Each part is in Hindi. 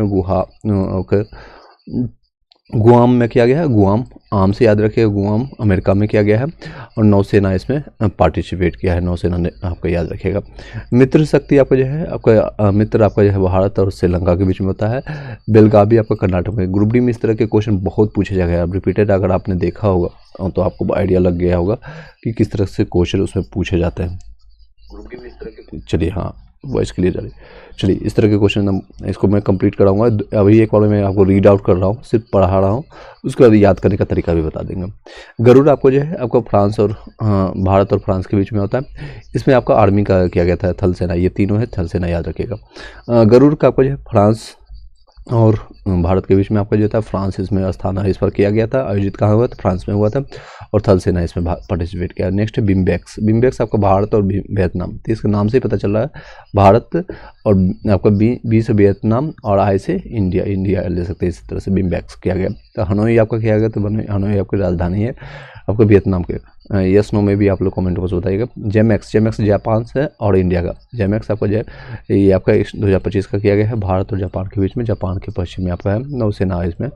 गुहा ओके, गुआम में किया गया है, गुआम आम से याद रखिए, गुआम अमेरिका में किया गया है। और नौसेना इसमें पार्टिसिपेट किया है, नौसेना ने, आपको याद रखिएगा। मित्र शक्ति आपका जो है, आपका मित्र आपका जो है भारत और श्रीलंका के बीच में होता है। बेलगावी आपका कर्नाटक में। ग्रुप डी में इस तरह के क्वेश्चन बहुत पूछे जाएगा, रिपीटेड अगर आपने देखा होगा तो आपको आइडिया लग गया होगा कि किस तरह से क्वेश्चन उसमें पूछे जाते हैं। ग्रुप डी में इस तरह के, चलिए हाँ वॉइस क्लियर जा रही। चलिए इस तरह के क्वेश्चन इसको मैं कंप्लीट कराऊंगा। अभी एक बार मैं आपको रीड आउट कर रहा हूँ, सिर्फ पढ़ा रहा हूँ, उसके बाद याद करने का तरीका भी बता देंगे। गरुड़ आपको जो है आपको फ्रांस और भारत और फ्रांस के बीच में होता है। इसमें आपका आर्मी का किया गया था, थल सेना, ये तीनों है थल सेना, याद रखिएगा। गरुड़ का आपको जो है फ्रांस और भारत के बीच में आपका जो था फ्रांस इसमें स्थान इस पर किया गया था। आयोजित कहाँ हुआ था? फ्रांस में हुआ था। और थल सेना इसमें पार्टिसिपेट किया। नेक्स्ट है बिम्बेक्स। बिम्बेक्स आपका भारत और वियतनाम, तो इसके नाम से ही पता चल रहा है भारत, और आपका बी से वियतनाम और आई से इंडिया, इंडिया ले सकते हैं। इस तरह से बिम्बेक्स किया गया। तो हनोई आपका किया गया, तो हनोई आपकी राजधानी है आपका वियतनाम के। यस नो में भी आप लोग कमेंट बॉक्स बताइएगा। जेमैक्स, जेमैक्स जापान से और इंडिया का। जेमैक्स आपका जो है ये आपका 2025 का किया गया है, भारत और जापान के बीच में। जापान के पश्चिम में आपका है नौसेना, इसमें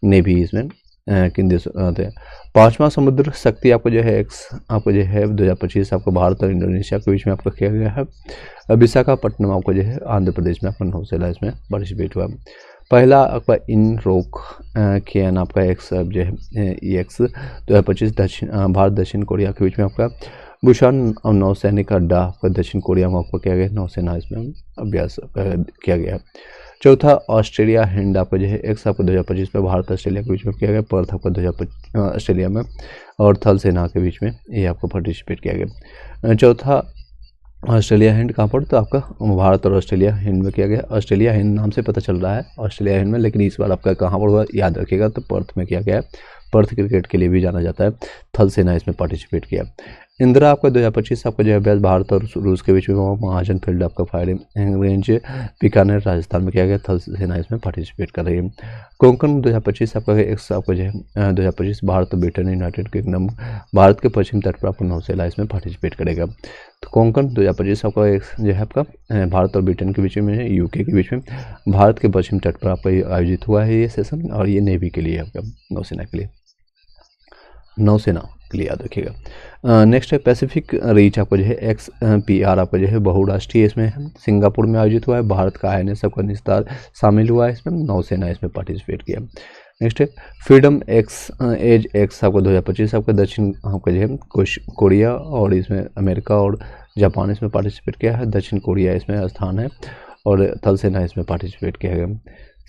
नेवी इसमें किन देश थे। पांचवा समुद्र शक्ति आपको जो है एक्स आपको जो है 2025 आपको भारत और इंडोनेशिया के बीच में आपका किया गया है। विशाखापट्टनम आपको जो है आंध्र प्रदेश में आपका नौसेना इसमें पार्टिसिपेट हुआ। पहला आपका इन रोक के एन आपका एक्स जो है एक्स 2025 भारत दक्षिण कोरिया के बीच में आपका। बुशान और नौसैनिक अड्डा आपका दक्षिण कोरिया में आपको किया गया, नौसेना इसमें अभ्यास किया गया। चौथा ऑस्ट्रेलिया हिंड आपका जो है एक्स आपको 2025 में भारत ऑस्ट्रेलिया के बीच में किया गया। पर्थ आपका 2025 ऑस्ट्रेलिया में, और थल सेना के बीच में ये आपको पार्टिसिपेट किया गया। चौथा ऑस्ट्रेलिया हिंद कहाँ पर? तो आपका भारत और ऑस्ट्रेलिया हिंद में किया गया। ऑस्ट्रेलिया हिंद नाम से पता चल रहा है ऑस्ट्रेलिया हिंद में, लेकिन इस बार आपका कहाँ पर हुआ याद रखिएगा, तो पर्थ में किया गया है। पर्थ क्रिकेट के लिए भी जाना जाता है। थल सेना इसमें पार्टिसिपेट किया। इंदिरा आपका 2025 आपका जो है अभ्यास भारत और रूस के बीच में हुआ। महाजन फील्ड आपका फायरिंग रेंज बीकानेर राजस्थान में किया गया। थल सेना इसमें पार्टिसिपेट कर रही है। कोंकण 2025 आपका आपका जो है 2025 भारत और ब्रिटेन यूनाइटेड किंगडम, भारत के पश्चिम तट पर आपका नौसेना इसमें पार्टिसिपेट करेगा। तो कोंकण 2025 आपका एक जो है आपका भारत और ब्रिटेन के बीच में है, यूके के बीच में, भारत के पश्चिम तट पर आपका आयोजित हुआ है ये सेशन, और ये नेवी के लिए आपका नौसेना के लिए, नौसेना के लिए याद रखिएगा। नेक्स्ट है पैसिफिक रीच आपको जो है एक्स पी आर आपका जो है बहुराष्ट्रीय इसमें है, सिंगापुर में आयोजित हुआ है। भारत का INS आपका निस्तार शामिल हुआ है इसमें, नौसेना इसमें पार्टिसिपेट किया। नेक्स्ट है फ्रीडम एक्स एज एक्स आपको 2025 आपका दक्षिण आपका जो है कोरिया और इसमें अमेरिका और जापान इसमें पार्टिसिपेट किया है। दक्षिण कोरिया इसमें स्थान है, और थल सेना इसमें पार्टिसिपेट किया गया।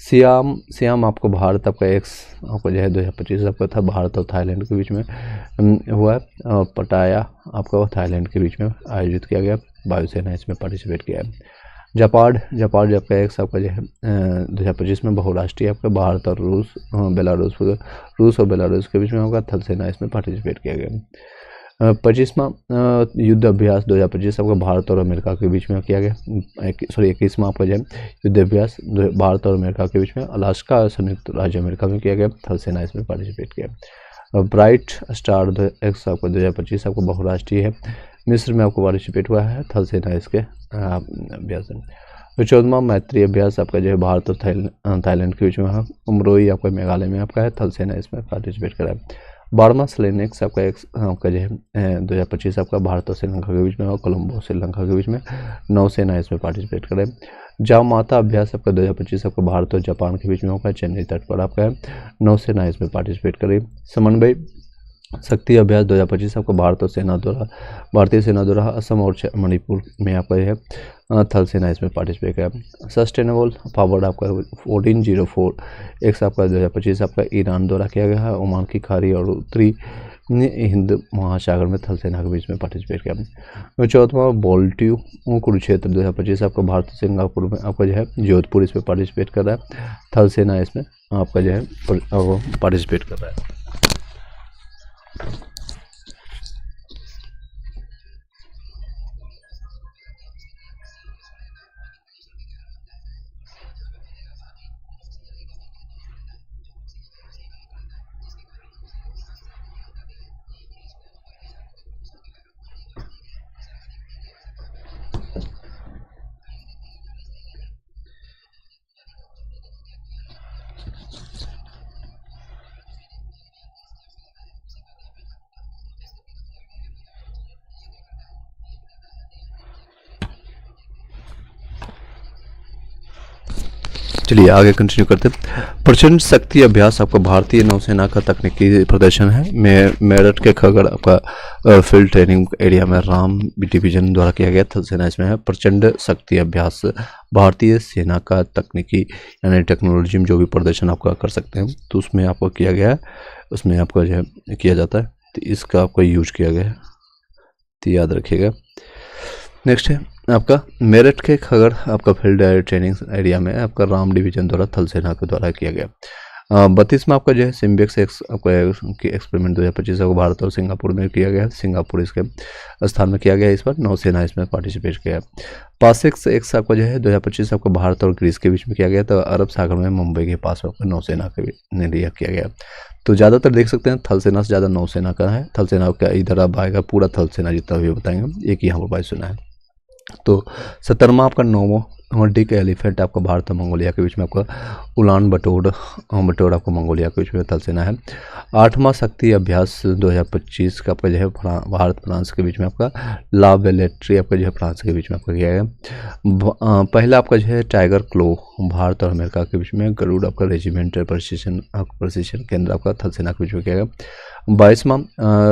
सियाम, सियाम आपको भारत आपका एक्स आपका जो है 2025 आपका था, भारत और थाईलैंड के बीच में हुआ है। और पटाया आपका थाईलैंड के बीच में आयोजित किया गया, वायुसेना इसमें पार्टिसिपेट किया है। जापान, जापान आपका एक्स आपका जो है 2025 में बहुराष्ट्रीय आपका, भारत और रूस बेलारूस, रूस और बेलारूस के बीच में होगा। थल सेना इसमें पार्टिसिपेट किया गया। 25वां युद्ध अभ्यास 2025 आपका भारत और अमेरिका के बीच में किया गया। 21वां आपका जो है युद्ध अभ्यास भारत और अमेरिका के बीच में अलास्का और संयुक्त राज्य अमेरिका में किया गया। थल सेना इसमें पार्टिसिपेट किया। ब्राइट स्टार एक्स आपका 2025 आपको बहुराष्ट्रीय है, मिस्र में आपको पार्टिसिपेट हुआ है। थल सेना इसके अभ्यास है। तो 14वां मैत्री अभ्यास आपका जो है भारत और थाईलैंड के बीच में है, उमरोई आपका मेघालय में आपका है। थल सेना इसमें पार्टिसिपेट करा है। 12वां सेलेनेक्स आपका आपका जो है 2025 आपका भारत और श्रीलंका के बीच में और कोलंबो श्रीलंका के बीच में, नौसेना इसमें पार्टिसिपेट करे। जामाता अभ्यास आपका 2025 आपका भारत और जापान के बीच में होगा, चेन्नई तट पर आपका है, नौसेना इसमें पार्टिसिपेट करे। समन्वय शक्ति अभ्यास 2025 आपको भारत और सेना द्वारा, भारतीय सेना द्वारा असम और मणिपुर में आपका है थल सेना इसमें पार्टिसिपेट किया। सस्टेनेबल पावर आपका 1404 एक्स आपका 2025 आपका ईरान द्वारा किया गया है, ओमान की खाड़ी और उत्तरी हिंद महासागर में थल सेना के बीच में पार्टिसिपेट किया। 14वां बोल्ट्यू कुरुक्षेत्र 2025 आपका भारत सिंगापुर में आपका जो है जोधपुर इसमें पार्टिसिपेट कर रहा है। थल सेना इसमें आपका जो है पार्टिसिपेट कर रहा है। चलिए आगे कंटिन्यू करते हैं। प्रचंड शक्ति अभ्यास आपका भारतीय नौसेना का तकनीकी प्रदर्शन है। मेरठ के खगड़ आपका फील्ड ट्रेनिंग एरिया में राम डिवीजन द्वारा किया गया थल सेना इसमें है। प्रचंड शक्ति अभ्यास भारतीय सेना का तकनीकी यानी टेक्नोलॉजी में जो भी प्रदर्शन आपका कर सकते हैं तो उसमें आपको किया गया है, उसमें आपका जो है किया जाता है, तो इसका आपको यूज किया गया है, तो याद रखिएगा। नेक्स्ट है आपका मेरठ के खगड़ आपका फील्ड ट्रेनिंग एरिया में आपका राम डिवीजन द्वारा थल सेना के द्वारा किया गया। 32 में आपका जो है सिम्बियक्स आपका एक्सपेरिमेंट 2025 को भारत और सिंगापुर में किया गया। सिंगापुर इसके स्थान में किया गया। इस पर नौसेना इसमें पार्टिसिपेट किया। पासेक्स एक्स आपका जो है 2025 आपका भारत और ग्रीस के बीच में किया गया। तो अरब सागर में मुंबई के पास आपका नौसेना के ने लिया किया गया। तो ज़्यादातर देख सकते हैं थल सेना से ज़्यादा नौसेना का है। थल सेना का इधर अब आएगा पूरा थल सेना जितना भी बताएंगे, एक यहाँ पर वायुसेना है। तो 17वां आपका नौवां डिक एलिफेंट आपका भारत और मंगोलिया के बीच में आपका उलान बटोर आपको मंगोलिया के बीच में थल सेना है। 8वां शक्ति अभ्यास 2025 का आपका जो है भारत फ्रांस के बीच में आपका ला वेलेट्री आपका जो है फ्रांस के बीच में आपका किया गया। पहला आपका जो है टाइगर क्लो भारत और अमेरिका के बीच में। गरुड़ आपका रेजिमेंटल प्रशिक्षण केंद्र आपका थल सेना के बीच में किया गया। 22वां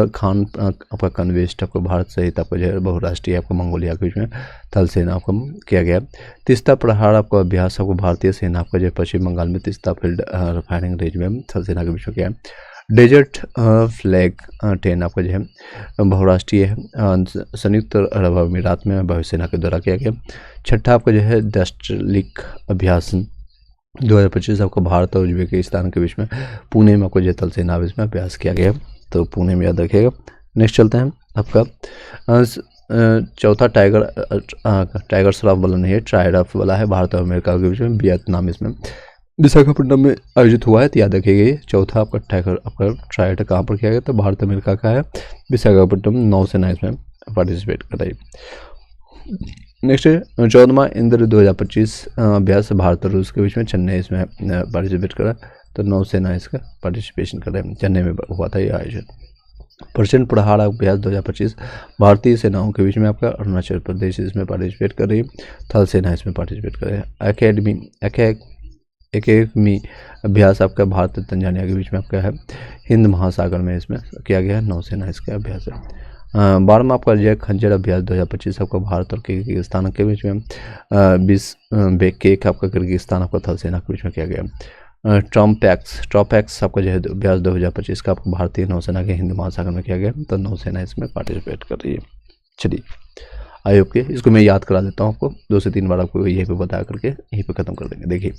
खान आपका कन्वेस्ट आपको भारत सहित आपका जो है बहुराष्ट्रीय आपको मंगोलिया के बीच में थल सेना आपको किया गया। तीस्ता प्रहार आपका अभ्यास आपको भारतीय सेना आपका जो पश्चिम बंगाल में तीस्ता फील्ड फायरिंग रेंज में थल सेना के बीच में किया। डेजर्ट फ्लैग 10 आपका जो है बहुराष्ट्रीय है, संयुक्त अरब अमीरात में वायुसेना के द्वारा किया गया। छठा आपका जो है दस्टलिक अभ्यास 2025 आपका भारत और उज्बेकिस्तान के बीच में पुणे में आपको थल सेना इसमें अभ्यास किया गया। तो पुणे में याद रखिएगा। नेक्स्ट चलते हैं आपका चौथा टाइगर श्रॉफ वाला नहीं है, ट्राइडफ वाला है भारत और अमेरिका के बीच में वियतनाम इसमें विशाखापट्टनम में आयोजित हुआ है। तो याद रखिएगा ये चौथा आपका टाइगर आपका ट्राइड कहाँ पर किया गया? तो भारत अमेरिका का है, विशाखापट्टनम नौसेना इसमें पार्टिसिपेट कर रही है। नेक्स्ट 14वां इंद्र 2025 अभ्यास भारत और रूस के बीच में चेन्नई इसमें पार्टिसिपेट कर रहा है। तो नौसेना इसका पार्टिसिपेशन कर रहे हैं, चेन्नई में हुआ था ये आयोजन। प्रचंड प्रहार अभ्यास 2025 भारतीय सेनाओं के बीच में आपका अरुणाचल प्रदेश इसमें पार्टिसिपेट कर रही है। थल सेना इसमें पार्टिसिपेट कर रही है। एकेडमी अभ्यास आपका भारत और तंजानिया के बीच में आपका है, हिंद महासागर में इसमें किया गया है। नौसेना इसका अभ्यास है। 12वां आपका जो है खंजर अभ्यास 2025 आपका भारत और किर्गिस्तान के बीच में। 20 बेकेक आपका किर्गिस्तान आपका थल सेना के बीच में किया गया। ट्रॉपैक्स आपका जो है अभ्यास 2025 का आपको भारतीय नौसेना के हिंद महासागर में किया गया। तो नौसेना इसमें पार्टिसिपेट कर रही है। चलिए आयोग के इसको मैं याद करा देता हूँ आपको, 2 से 3 बार आपको यहीं पे बता करके यहीं पे खत्म कर देंगे। देखिए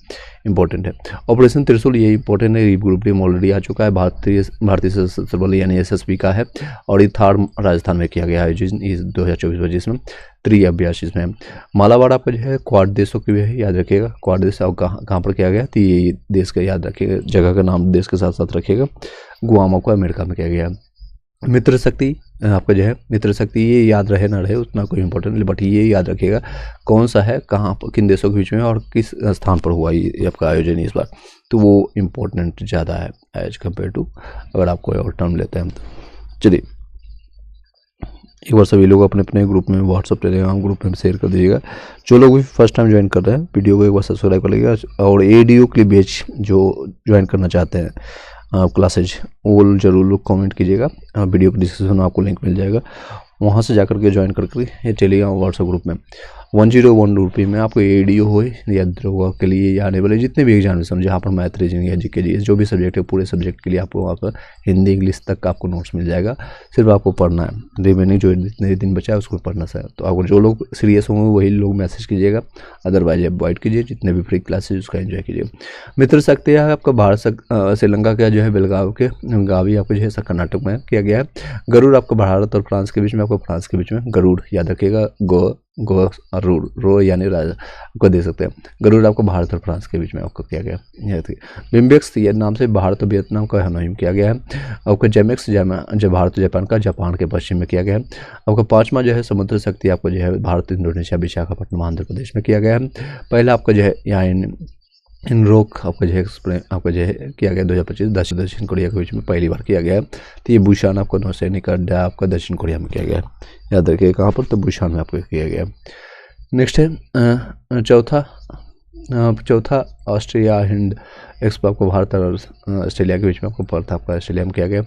इंपॉर्टेंट है ऑपरेशन त्रिशूल, ये इंपॉर्टेंट है। ग्रुप डी ऑलरेडी आ चुका है, भारतीय सशस्त्र बल यानी एसएसबी का है और ये थार राजस्थान में किया गया है 2024-25 में। 3 अभ्यास इसमें। मालाबार आपका जो है क्वाड देशों की भी है, याद रखिएगा। क्वाड देश कहाँ पर किया गया? तो ये देश का याद रखिएगा, जगह का नाम देश के साथ साथ रखिएगा। गुआम को अमेरिका में किया गया। मित्र शक्ति आपका जो है मित्र शक्ति, ये याद रहे ना रहे उतना कोई इंपॉर्टेंट नहीं, बट ये याद रखिएगा कौन सा है, कहाँ पर, किन देशों के बीच में और किस स्थान पर हुआ ये आपका आयोजन इस बार, तो वो इम्पोर्टेंट ज़्यादा है एज कम्पेयर टू अगर आप कोई और टर्म लेते हैं तो। चलिए एक बार सभी लोग अपने अपने ग्रुप में व्हाट्सअप टेलीग्राम ग्रुप में शेयर कर दीजिएगा। जो लोग भी फर्स्ट टाइम ज्वाइन कर रहे हैं वीडियो को एक बार सब्सक्राइब कर लीजिएगा और एडीओ के लिए बैच जो ज्वाइन करना चाहते हैं क्लासेज वो जरूर लोग कमेंट कीजिएगा। वीडियो के डिस्क्रिप्शन में आपको लिंक मिल जाएगा, वहाँ से जाकर के ज्वाइन करके ये टेलीग्राम व्हाट्सएप ग्रुप में 101 रुपये में आपको एडीओ हो या द्रोह के लिए या आने वाले जितने भी एग्जामिनेशन जहाँ पर मैथ रीजनिंग या जीके जी जो भी सब्जेक्ट है पूरे सब्जेक्ट के लिए आपको वहाँ पर हिंदी इंग्लिश तक का आपको नोट्स मिल जाएगा। सिर्फ आपको पढ़ना है, रिमेनिंग जो जितने दिन बचा है उसको पढ़ना है। तो अगर जो लोग सीरियस होंगे वही लोग मैसेज कीजिएगा, अदरवाइज अवॉइड कीजिए। जितने भी फ्री क्लासेज उसका एंजॉय कीजिए। मित्र शक्ति है आपका भारत श्रीलंका का जो है बेलगाव के गावी आपको जो है कर्नाटक में किया गया है। गरुड़ आपको भारत और फ्रांस के बीच में, आपको फ्रांस के बीच में गरुड़ याद रखिएगा। रो यानी राजा आपको दे सकते हैं। गरुड़ आपको भारत और फ्रांस के बीच में आपको किया गया। बिम्बिक्स ये नाम से भारत और वियतनाम का हनोई में किया गया है। आपको जेमेक्स जो भारत जापान का जापान के पश्चिम में किया गया है। आपका 5वां जो है समुद्र शक्ति आपको जो है भारत इंडोनेशिया विशाखापट्टनम आंध्र प्रदेश में किया गया है। पहला आपका जो है यहाँ इनरोक आपका जो है आपका जो है किया गया 2025 दक्षिण कोरिया के बीच में पहली बार किया गया है। तो ये बुशान आपको नौसैनिक अड्डा आपका दक्षिण कोरिया में किया गया है, याद रखिए कहाँ पर, तो बुशान में आपको किया गया। नेक्स्ट है चौथा चौथा ऑस्ट्रेलिया हिंद एक्सपो आपको भारत और ऑस्ट्रेलिया के बीच में आपको पर्थ आपका ऑस्ट्रेलिया में किया गया।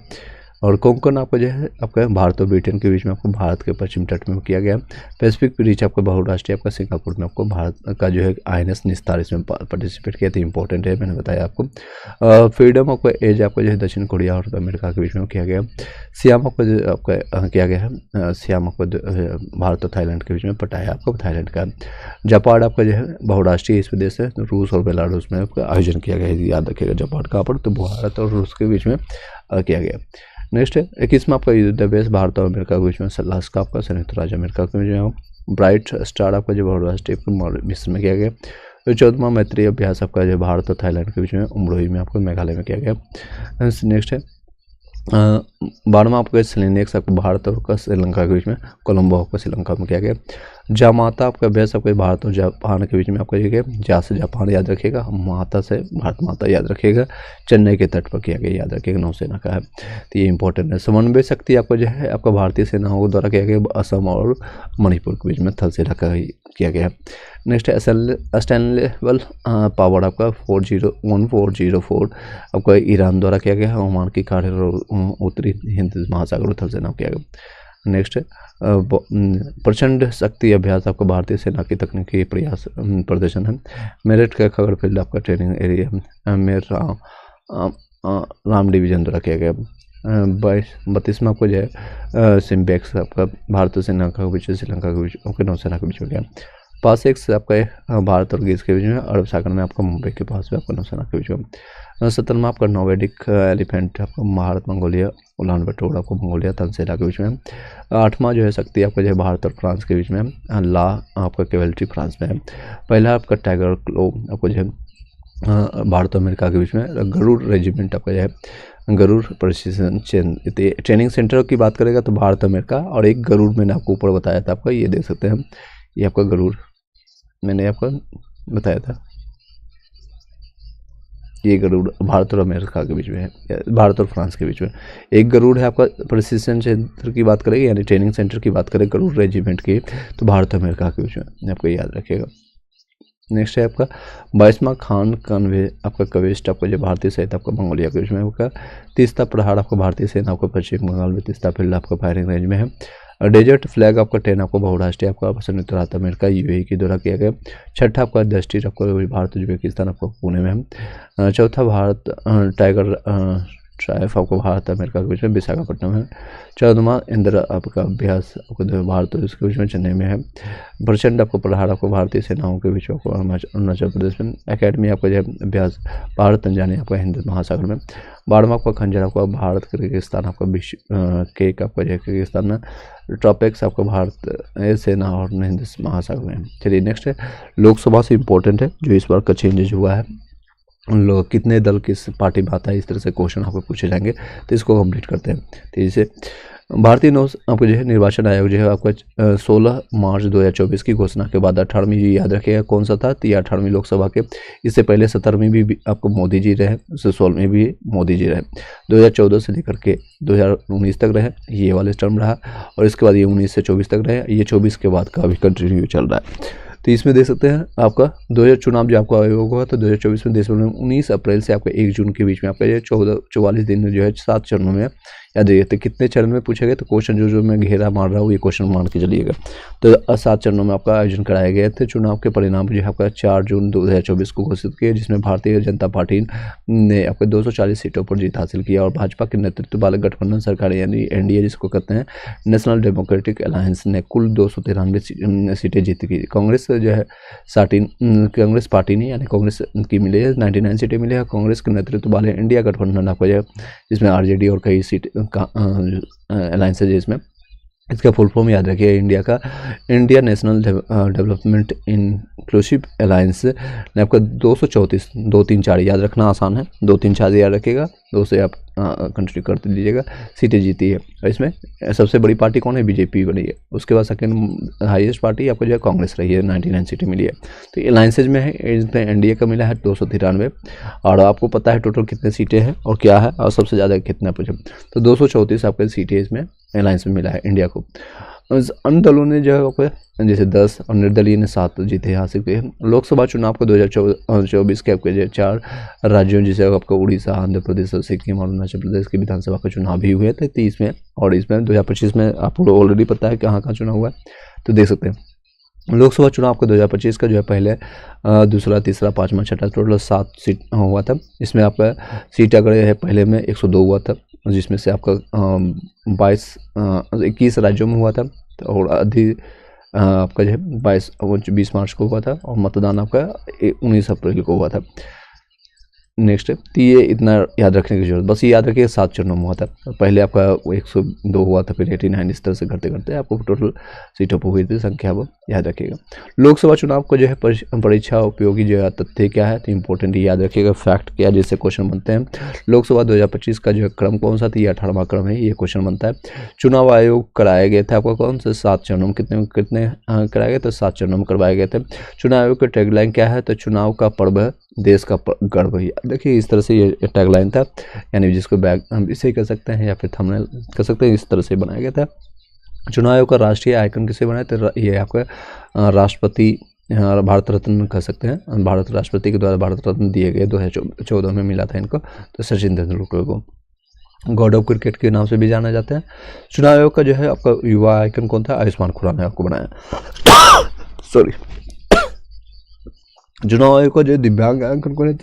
और कोंकण आपका जो है आपका भारत और ब्रिटेन के बीच में आपको भारत के पश्चिम तट में किया गया। पैसिफिक रीच आपका बहुराष्ट्रीय आपका सिंगापुर में आपको भारत का जो है INS निस्तार इसमें पार्टिसिपेट किया था, इंपॉर्टेंट है, मैंने बताया आपको। फ्रीडम ऑफ एज आपका जो है दक्षिण कोरिया और अमेरिका के बीच में किया गया। सियाम आपका जो आपका किया गया है, सियाम आपको भारत और थाईलैंड के बीच में पटाया आपको थाईलैंड का। जापान आपका जो है बहुराष्ट्रीय इस देश है, तो रूस और बेलारूस में आपका आयोजन किया गया है, याद रखिएगा जापान कहाँ पर, तो भारत और रूस के बीच में किया गया। नेक्स्ट है 21वां आपका युद्धाभ्यास भारत और अमेरिका के बीच में अलास्का आपका संयुक्त राज्य अमेरिका के बीच में। ब्राइट स्टार आपका जो बहुराष्ट्रीय मिस्र में किया गया। तो 14वां मैत्री अभ्यास आपका जो भारत और थाईलैंड के बीच में उमरोही में आपको मेघालय में किया गया। नेक्स्ट है 12वां आपका सेलेनियक्स आपको भारत और श्रीलंका के बीच में कोलंबो आपका श्रीलंका में किया गया। जामाता आपका अभ्यास आपके भारत और जापान के बीच में आपका किया गया। जा से जापान याद रखिएगा, माता से भारत माता याद रखिएगा, चेन्नई के तट पर किया गया, याद रखिएगा, नौसेना का है, तो ये इंपॉर्टेंट है। समन्वय शक्ति आपका जो है आपका भारतीय सेनाओं द्वारा किया गया असम और मणिपुर के बीच में थल सेना का किया गया। नेक्स्ट है सस्टेनेबल पावर आपका 1404 आपका ईरान द्वारा किया गया है, ओमान की खाड़ी और उत्तरी हिंद महासागर थल सेना किया गया। नेक्स्ट है प्रचंड शक्ति अभ्यास आपका भारतीय सेना की तकनीकी प्रयास प्रदर्शन है। मेरठ का खबर फील्ड आपका ट्रेनिंग एरिया में राम डिवीजन द्वारा किया गया। 32वां आपको जो है सिम्बेक्स आपका भारतीय सेना का बीच श्रीलंका के बीच आपके नौसेना के बीच में गया। पासेक्स आपका भारत और ग्रीस के बीच में, अरब सागर में आपका मुंबई के पास में आपका नौसेना के बीच में। 17वां आपका नोवेडिक एलिफेंट आपका भारत मंगोलिया उलान बटोर आपको मंगोलिया तंसेला के बीच में। 8वां जो है शक्ति आपका जो है भारत और फ्रांस के बीच में, ला आपका कैवेल्ट्री फ्रांस में है। पहला आपका टाइगर क्लो आपको जो है भारत और अमेरिका के बीच में। गरुड़ रेजिमेंट आपका जो है गरुड़ प्रशिक्षण ट्रेनिंग सेंटर की बात करेगा तो भारत अमेरिका, और एक गरुड़ मैंने आपको ऊपर बताया था आपका, ये देख सकते हैं, ये आपका गरुड़ मैंने आपको बताया था, ये गरुड़ भारत और अमेरिका के बीच में है, भारत और फ्रांस के बीच में। एक गरुड़ है आपका प्रशिक्षण सेंटर की बात करेंगे यानी ट्रेनिंग सेंटर की बात करें गरुड़ रेजिमेंट की, तो भारत और अमेरिका के बीच में, आपको याद रखिएगा। नेक्स्ट है आपका 22वां खान कन्वे आपका कवेस्ट आपका जो भारतीय सहित आपका मंगोलिया के बीच में आपका। तीसरा प्रहार आपका भारतीय सेना आपका पश्चिम बंगाल में तीसरा फील्ड आपका फायरिंग रेंज में है। डेजर्ट फ्लैग आपका 10 आपको बहुराष्ट्रीय आपका संयुक्त राज्य अमेरिका UAE के द्वारा किया गया। छठा आपका दृष्टि आपका भारत उज्बेकिस्तान आपका पुणे में है। चौथा भारत टाइगर ट्राइफ आपको भारत अमेरिका के बीच में विशाखापट्टनम है। 14वां इंद्र आपका अभ्यास आपको भारत और इसके बीच में चेन्नई में है। प्रचंड आपको प्रहार आपको भारतीय सेनाओं के बीच आपको अरुणाचल प्रदेश में। एकेडमी आपका जो है अभ्यास भारत तंजानिया आपका हिंद महासागर में। 12वां आपका खंजर आपका भारत किर्गिस्तान आपका केक आपका जो किर्गिस्तान में। ट्रॉपेक्स आपका भारत सेना और हिंद महासागर में। चलिए नेक्स्ट है लोकसभा से इंपॉर्टेंट है जो इस बार का चेंजेज हुआ है, उन लोग कितने दल किस पार्टी में आता है, इस तरह से क्वेश्चन आपको पूछे जाएंगे, तो इसको कंप्लीट करते हैं। तेजी से भारतीय आपको जो है निर्वाचन आयोग जो है आपका 16 मार्च 2024 की घोषणा के बाद 18वीं याद रखिएगा कौन सा था, तो ये 18वीं लोकसभा के, इससे पहले 17वीं भी आपको मोदी जी रहे, उससे 16वीं भी मोदी जी रहे, 2014 से लेकर के 2019 तक रहे, ये वाले टर्म रहा, और इसके बाद ये 19 से 24 तक रहे, ये 24 के बाद का अभी कंटिन्यू चल रहा है। तो इसमें देख सकते हैं आपका 2000 चुनाव जो आपका आयोग हुआ तो 2024 में देश भर में 19 अप्रैल से आपका 1 जून के बीच में आपका ये 44 दिन जो है 7 चरणों में याद रखिए। तो कितने चरण में पूछे गए, तो क्वेश्चन जो मैं घेरा मार रहा हूँ ये क्वेश्चन मान के चलिएगा। तो 7 चरणों में आपका आयोजन कराए गए थे। चुनाव के परिणाम जो है आपका 4 जून 2024 को घोषित किए, जिसमें भारतीय जनता पार्टी ने आपके 240 सीटों पर जीत हासिल किया, और भाजपा के नेतृत्व वाले गठबंधन सरकार यानी NDA जिसको कहते हैं नेशनल डेमोक्रेटिक अलायंस ने कुल 293 सीटें जीत की। कांग्रेस जो है कांग्रेस पार्टी ने यानी कांग्रेस की मिली है 99 सीटें मिली है। कांग्रेस के नेतृत्व वाले इंडिया गठबंधन आपको जो है जिसमें RJD और कई सीट का अलायंस है, जिसमें इसका फुल फॉर्म याद रखिए India national development inclusive alliance ने आपका 234 2 3 4 याद रखना आसान है, 2 3 4 याद रखिएगा, 2 से आप कंटिन्यू करते लीजिएगा, सीटें जीती है। और इसमें सबसे बड़ी पार्टी कौन है, BJP बनी है। उसके बाद सेकंड हाईएस्ट पार्टी आपको जो है कांग्रेस रही है, 99 सीटें मिली है। तो अलायंसेज में है, इसमें NDA का मिला है 293, और आपको पता है टोटल कितने सीटें हैं और क्या है, और सबसे ज़्यादा कितना पूछे तो 234 आपके सीटें इसमें अलायंस में मिला है इंडिया को। अन्य दलों ने जो है जैसे 10 और निर्दलीय ने 7 जीते हासिल किए। लोकसभा चुनाव को 2024 के आपके जो 4 राज्यों जैसे आपका उड़ीसा, आंध्र प्रदेश और सिक्किम और अरुणाचल प्रदेश की विधानसभा का चुनाव भी हुए थे 30 में, और इसमें 2025 में आपको ऑलरेडी पता है कहाँ कहाँ चुनाव हुआ है, तो देख सकते हैं। लोकसभा चुनाव का 2025 का जो है पहले दूसरा, तीसरा, पाँचवा, छठा टोटल 7 सीट हुआ था। इसमें आपका सीट अगर है पहले में 102 हुआ था, जिसमें से आपका 21 राज्यों में हुआ था, और आपका जो है 20 मार्च को हुआ था, और मतदान आपका 19 अप्रैल को हुआ था। नेक्स्ट है, तो ये इतना याद रखने की जरूरत, बस ये याद रखिए 7 चरणों में हुआ था। पहले आपका 102 हुआ था, फिर 89, इस तरह से करते करते आपको टोटल सीटों पर हुई थी संख्या, वो याद रखिएगा। लोकसभा चुनाव को जो है परीक्षा उपयोगी जो है तथ्य क्या है, तो इंपॉर्टेंट याद रखिएगा, फैक्ट क्या है, जिससे क्वेश्चन बनते हैं। लोकसभा 2025 का जो है क्रम कौन सा था, ये 18वां क्रम है, ये क्वेश्चन बनता है। चुनाव आयोग कराए गए थे आपका कौन से 7 चरणों में, कितने कराए गए, तो 7 चरणों में करवाए गए थे। चुनाव आयोग का टैगलाइन क्या है, तो चुनाव का पर्व देश का गर्व। देखिए इस तरह से ये टैगलाइन था, यानी जिसको बैग हम इसे कह सकते हैं या फिर थंबनेल कह सकते हैं, इस तरह से बनाया गया था। चुनाव आयोग का राष्ट्रीय आइकन किसे बनाया, तो ये आपका राष्ट्रपति भारत रत्न कह सकते हैं, भारत राष्ट्रपति के द्वारा भारत रत्न दिए गए 2014 में मिला था इनको, तो सचिन तेंदुलकर को गॉड ऑफ क्रिकेट के नाम से भी जाना जाता है। चुनाव आयोग का जो है आपका युवा आइकन कौन था, आयुष्मान खुराना आपको बनाया। सॉरी, चुनाव आयोग का जो दिव्यांग आइकन कौन है,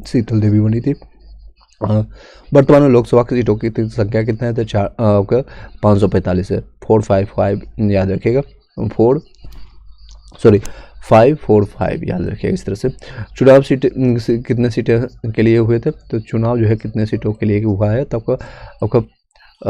शीतल देवी बनी थी। वर्तमान में लोकसभा की सीटों की संख्या कितना है, तो 545 है, 455 याद रखिएगा, 545 याद रखिएगा इस तरह से। चुनाव सीट कितने सीटें के लिए हुए थे, तो चुनाव जो है कितने सीटों के लिए हुआ है, तो आपका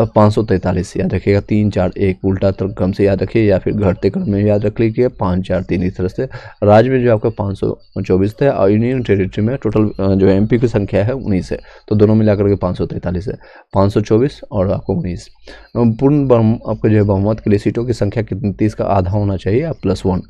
543 याद रखिएगा, 3 4 1 उल्टा क्रम से याद रखिए, या फिर घटते क्रम में याद रख लीजिए, 5 4 3 इस तरह से। राज्य में जो आपका 524 थे, और यूनियन टेरिटरी में टोटल जो एमपी की संख्या है 19 है, तो दोनों मिलाकर के 543 है, 524 और आपको 19। पूर्ण आपको जो है बहुमत के लिए सीटों की संख्या कितनी, 30 का आधा होना चाहिए, आप +1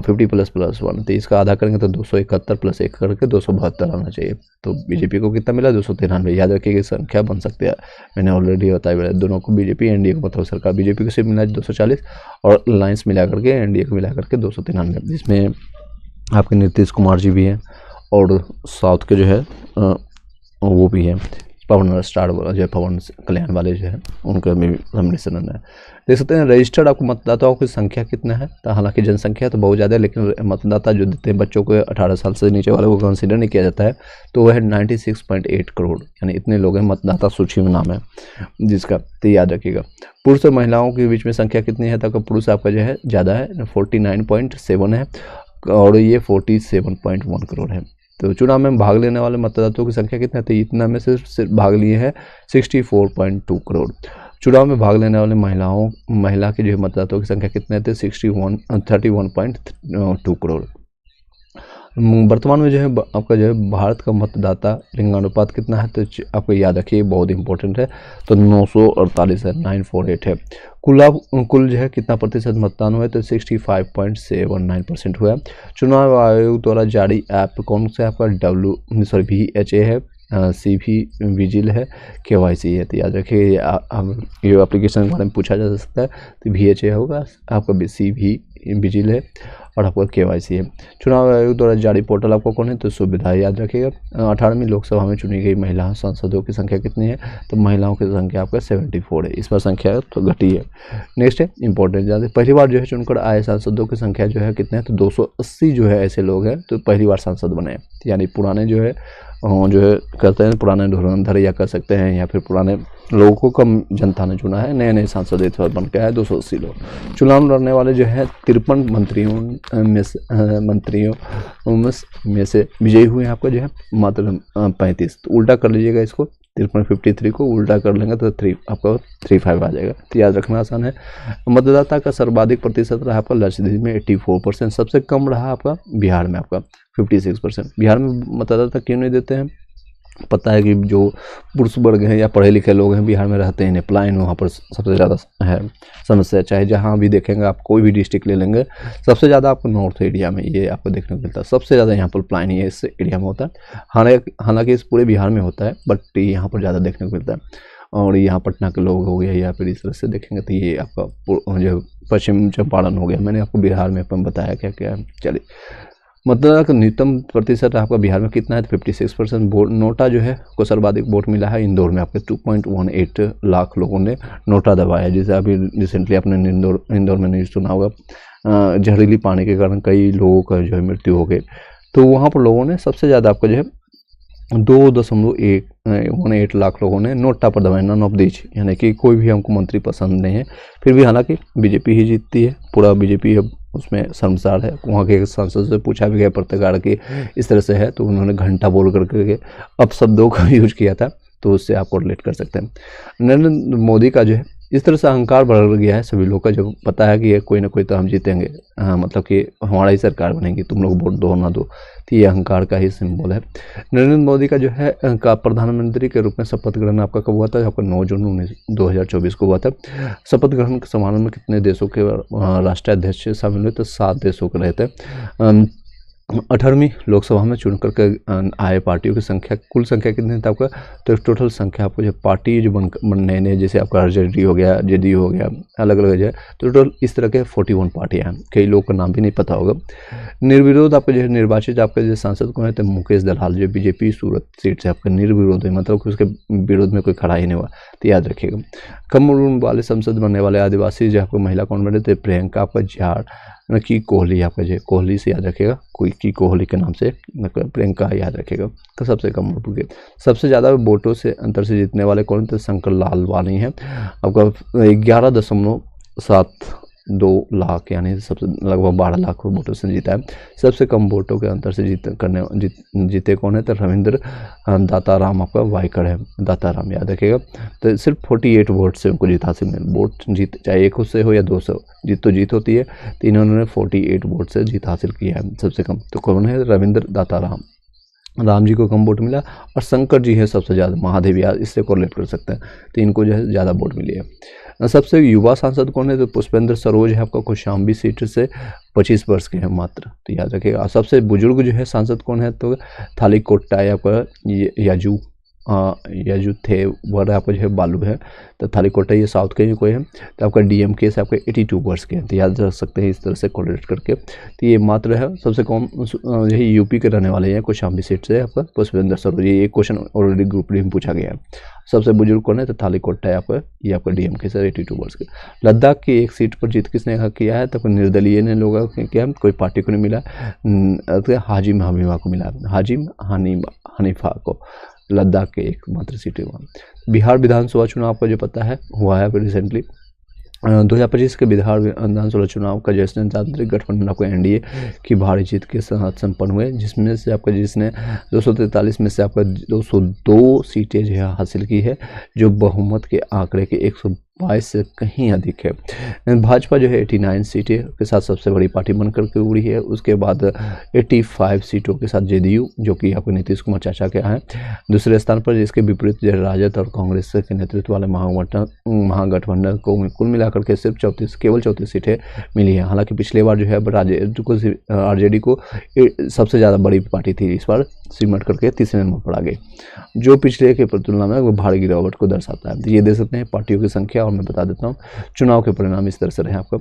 50 + 1, 30 का आधा करेंगे तो 271 + 1 करके 272 आना चाहिए। तो बीजेपी को कितना मिला, 293। याद रखिएगा संख्या बन सकती है, मैंने ऑलरेडी बताया दोनों को, बीजेपी एनडीए को, मतलब सरकार बीजेपी को सिर्फ मिला 240 और अलायंस मिला करके एनडीए को मिला करके 293, जिसमें आपके नीतीश कुमार जी भी हैं, और साउथ के जो है वो भी हैं, पवन स्टार जो है, पवन कल्याण वाले जो है, उनका भी सम्मिलित है। देख सकते हैं रजिस्टर्ड आपको मतदाताओं की संख्या कितना है, तो हालांकि जनसंख्या तो बहुत ज़्यादा है, लेकिन मतदाता जो देते हैं बच्चों को 18 साल से नीचे वाले को कंसिडर नहीं किया जाता है, तो वह है 96.8 करोड़, यानी इतने लोग हैं मतदाता सूची में नाम है जिसका, तो याद रखिएगा। पुरुष और महिलाओं के बीच में संख्या कितनी है, तो पुरुष आपका जो है ज़्यादा है, 49.7 है, और ये 47.1 करोड़ है। तो चुनाव में भाग लेने वाले मतदाताओं की संख्या कितना है, तो इतना में से सिर्फ भाग लिए हैं 64.2 करोड़। चुनाव में भाग लेने वाले महिला के जो है मतदाताओं की संख्या कितने थे, 31.2 करोड़। वर्तमान में जो है आपका जो है भारत का मतदाता लिंगानुपात कितना है, तो आपको याद रखिए बहुत इंपॉर्टेंट है, तो 948 है, 948 है। कुल जो है कितना प्रतिशत मतदान हुआ है, तो 65.79% हुआ है। चुनाव आयोग द्वारा जारी ऐप कौन सा है, आपका VHA है, CV विजिल है, KYC है, तो याद रखिए ये एप्लीकेशन के बारे में पूछा जा सकता है, तो VHA होगा, आपका CV विजिल है, और आपका KYC है। चुनाव आयोग द्वारा जारी पोर्टल आपको कौन है, तो सुविधा याद रखिएगा। 18वीं लोकसभा में चुनी गई महिला सांसदों की संख्या कितनी है, तो महिलाओं की संख्या आपका 74 है, इस बार संख्या तो घटी है। नेक्स्ट है इंपॉर्टेंट, ज़्यादा पहली बार जो है चुनकर आए सांसदों की संख्या जो है कितने है, तो 280 जो है ऐसे लोग हैं तो पहली बार सांसद बने, यानी पुराने जो है कहते हैं पुराने धुरंधर या कह सकते हैं, या फिर पुराने लोगों को कम जनता ने चुना है, नए नए सांसद इस बार बन के आए 280 लोग। चुनाव लड़ने वाले जो है 53 मंत्रियों में से विजयी हुए हैं आपका जो है मात्र 35, तो उल्टा कर लीजिएगा इसको, 53 को उल्टा कर लेंगे तो 3 आपका 35 आ जाएगा, तो याद रखना आसान है। मतदाता का सर्वाधिक प्रतिशत रहा आपका लक्षद्वीप में 84%, सबसे कम रहा आपका बिहार में आपका 56%। बिहार में मतदाता क्यों नहीं देते हैं, पता है कि जो पुरुष वर्ग हैं या पढ़े लिखे लोग हैं बिहार में रहते हैं, पलायन वहाँ पर सबसे ज़्यादा है समस्या, चाहे जहाँ भी देखेंगे आप, कोई भी डिस्ट्रिक्ट ले लेंगे, सबसे ज़्यादा आपको नॉर्थ एरिया में ये आपको देखने को मिलता है, सबसे ज़्यादा यहाँ पर पलायन ये इस एरिया में होता है। हालांकि इस पूरे बिहार में होता है, बट यहाँ पर ज़्यादा देखने को मिलता है। और यहाँ पटना के लोग हो गए, या फिर इस तरह से देखेंगे तो ये आपका जो पश्चिम चंपारण हो गया। मैंने आपको बिहार में अपन बताया क्या क्या है। चलिए, मतदाता का न्यूनतम प्रतिशत आपका बिहार में कितना है, तो 56% वोट। नोटा जो है को सर्वाधिक वोट मिला है इंदौर में, आपके 2.18 लाख लोगों ने नोटा दबाया। जैसे अभी रिसेंटली आपने इंदौर में न्यूज़ सुना होगा, जहरीली पानी के कारण कई लोगों का जो है मृत्यु हो गई। तो वहाँ पर लोगों ने सबसे ज़्यादा आपका जो है 2.18 लाख लोगों ने नोटा पर दबाया, नन ऑफ दीज, यानी कि कोई भी हमको मंत्री पसंद नहीं है। फिर भी हालांकि बीजेपी ही जीतती है, पूरा बीजेपी अब उसमें शर्मसार है। वहाँ के सांसद से पूछा भी गया पत्रकार कि इस तरह से है, तो उन्होंने घंटा बोल करके अपशब्दों का यूज किया था, तो उससे आप कोरिलेट कर सकते हैं। नरेंद्र मोदी का जो है इस तरह से अहंकार बढ़ गया है सभी लोग का, जब पता है कि ये कोई ना कोई तो हम जीतेंगे, मतलब कि हमारा ही सरकार बनेगी, तुम लोग वोट दो ना दो, तो ये अहंकार का ही सिंबल है। नरेंद्र मोदी का जो है का प्रधानमंत्री के रूप में शपथ ग्रहण आपका कब हुआ था, आपका 9 जून 2024 को हुआ था। शपथ ग्रहण समारोह में कितने देशों के राष्ट्राध्यक्ष शामिल हुए, तो 7 देशों के रहे थे। 18वीं लोकसभा में चुन करके आए पार्टियों की संख्या, कुल संख्या कितनी थी आपका, तो टोटल संख्या आपको जो पार्टी जो नए नए, जैसे आपका आरजेडी हो गया, जेडीयू हो गया, अलग अलग है, तो टोटल इस तरह के 41 पार्टियाँ हैं। कई लोग का नाम भी नहीं पता होगा। निर्विरोध आपके जो है निर्वाचित आपके जो सांसद कौन है, तो मुकेश दलाल, जो बीजेपी सूरत सीट से आपका निर्विरोध है, मतलब कि उसके विरोध में कोई खड़ा ही नहीं हुआ, तो याद रखिएगा। कम उम्र वाले संसद बनने वाले आदिवासी जो आपको महिला कौन बने थे, प्रियंका आपका झाड़ की कोहली, आपका जो कोहली से याद रखेगा, कोई की कोहली के नाम से प्रियंका याद रखेगा। तो सबसे कम वोटों के, सबसे ज़्यादा वोटों से अंतर से जीतने वाले कौन थे, शंकर लालवानी है, आपका 11.72 लाख, यानी सबसे लगभग 12 लाख वोटों से जीता है। सबसे कम वोटों के अंतर से जीते कौन है, तो रविंद्र दाताराम आपका वायकर है, दाताराम याद रखेगा। तो सिर्फ 48 वोट से उनको जीत हासिल मिली। वोट जीत चाहे 1 से हो या 2 से हो, जीत तो जीत होती है, तो इन्होंने 48 वोट से जीत हासिल किया है सबसे कम। तो कौन है, रविंद्र दाताराम, राम जी को कम वोट मिला, और शंकर जी है सबसे ज़्यादा, महादेव याद, इससे कोरिलेट कर सकते हैं, तो इनको जो है ज़्यादा वोट मिली है। सबसे युवा सांसद कौन है, तो पुष्पेंद्र सरोज है आपका कौशाम्बी सीट से, 25 वर्ष के हैं मात्र, तो याद रखिएगा। सबसे बुजुर्ग जो है सांसद कौन है, तो थाली कोट्टा है आपका याजू थे वर आपका जो है बालू है, तो थालीकोटा ये साउथ के ही कोई है, तो आपका डीएमके से आपका 82 वर्ष के हैं, तो याद रख सकते हैं इस तरह से कोरिलेट करके। तो ये मात्र है सबसे कम, यही यूपी के रहने वाले हैं कौशाम्बी सीट से आपका पुष्पेंद्र सरोज। ये क्वेश्चन ऑलरेडी ग्रुप डी में पूछा गया है। सबसे बुजुर्ग कौन है, तो थालीकोटा है आपका, ये आपका डीएमके से 82 वर्ष के। लद्दाख की एक सीट पर जीत किसने किया है, तो निर्दलीय ने लोगों किया, कोई पार्टी को नहीं मिला, हाजिम हनीफा को मिला, हाजिम हनीफा को लद्दाख के एकमात्र सीटें हुआ। बिहार विधानसभा चुनाव का जो पता है हुआ है रिसेंटली, 2025 के बिहार विधानसभा चुनाव का जैसे जनतांत्रिक गठबंधन आपको एनडीए की भारी जीत के साथ संपन्न हुए, जिसमें से आपका जिसने 243 में से आपका 202 सीटें जो है हासिल की है, जो बहुमत के आंकड़े के 122 से कहीं अधिक है। भाजपा जो है 89 सीटें के साथ सबसे बड़ी पार्टी बनकर के उड़ी है। उसके बाद 85 सीटों के साथ जेडीयू, जो कि आपको नीतीश कुमार चाचा के हैं, दूसरे स्थान पर। जिसके विपरीत जो राजद और कांग्रेस के नेतृत्व वाले महागठबंधन को कुल मिलाकर के सिर्फ केवल 34 सीटें मिली है। हालांकि पिछले बार जो है आरजेडी को सबसे ज़्यादा बड़ी पार्टी थी, इस बार सिमट करके तीसरे नंबर पर आ गई, जो पिछले के तुलना में वो भारी गिरावट को दर्शाता है। तो ये देख सकते हैं पार्टियों की संख्या, और मैं बता देता हूँ चुनाव के परिणाम इस तरह से रहे आपका।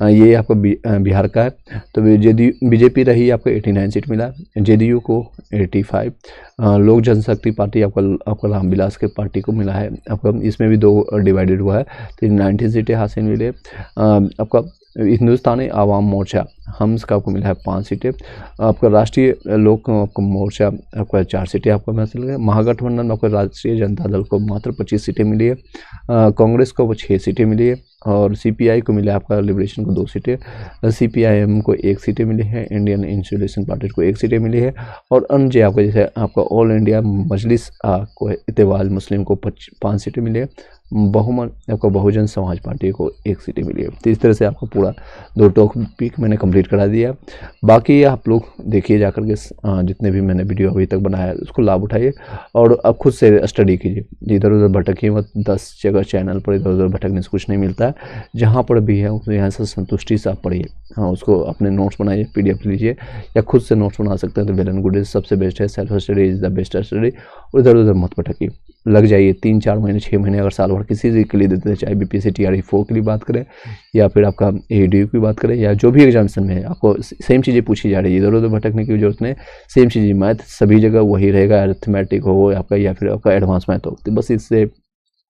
ये आपका बिहार का है, तो बीजेपी रही आपको 89 सीट मिला, जेडीयू को 85, लोक जनशक्ति पार्टी आपका रामविलास के पार्टी को मिला है आपका, इसमें भी 2 डिवाइडेड हुआ है, तो 19 सीटें हासिल मिले। आपका हिंदुस्तानी आवाम मोर्चा हम्स का आपको मिला है 5 सीटें, आपका राष्ट्रीय लोक मोर्चा आपका 4 सीटें आपको हासिल है। महागठबंधन आपका राष्ट्रीय जनता दल को मात्र 25 सीटें मिली है, कांग्रेस को 6 सीटें मिली है, और सीपीआई को मिला आपका लिबरेशन को 2 सीटें, सीपीआईएम को 1 सीटें मिली है, इंडियन इंसुलेशन पार्टी को 1 सीटें मिली है, और अन्य आपका जैसे आपका ऑल इंडिया मजलिस को इत्तेवाल मुस्लिम को 5 सीटें मिली है, आपको बहुजन समाज पार्टी को 1 सीटें मिली है। तो इस तरह से आपको पूरा 2 टॉपिक मैंने कंप्लीट करा दिया। बाकी आप लोग देखिए जाकर के जितने भी मैंने वीडियो अभी तक बनाया है उसको लाभ उठाइए, और अब खुद से स्टडी कीजिए, इधर उधर भटकिए मत। 10 जगह चैनल पर इधर उधर भटकने से कुछ नहीं मिलता है। जहाँ पर भी है उसको यहाँ से संतुष्टि से आप पढ़िए। हाँ, उसको अपने नोट्स बनाइए, PDF लीजिए या खुद से नोट्स बना सकते हैं तो वेल एंड गुड, सबसे बेस्ट है। Self study is the best study. इधर उधर मत भटकिए, लग जाइए 3-4 महीने 6 महीने अगर साल भर किसी चीज़ के लिए देते हैं, चाहे BPSC TRE 4 के लिए बात करें या फिर आपका ADU की बात करें या जो भी एग्जामिनेशन में है, आपको सेम चीज़ें पूछी जा रही है, इधर उधर भटकने की जरूरत नहीं। सेम चीज़ें, मैथ सभी जगह वही रहेगा, अरिथमेटिक हो आपका या फिर आपका एडवांस मैथ हो, तो बस इससे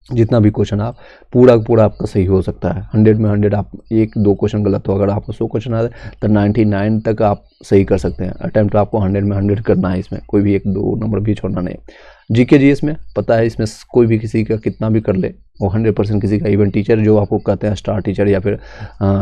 जितना भी क्वेश्चन आप पूरा पूरा आपका सही हो सकता है। 100 में 100, आप 1-2 क्वेश्चन गलत हो, अगर आपको 100 क्वेश्चन आ रहे तो 99 तक आप सही कर सकते हैं। अटैम्प्ट आपको 100 में 100 करना है, इसमें कोई भी 1-2 नंबर भी छोड़ना नहीं। GK GS में पता है, इसमें कोई भी किसी का कितना भी कर ले वो 100% किसी का, इवन टीचर जो आपको कहते हैं स्टार टीचर या फिर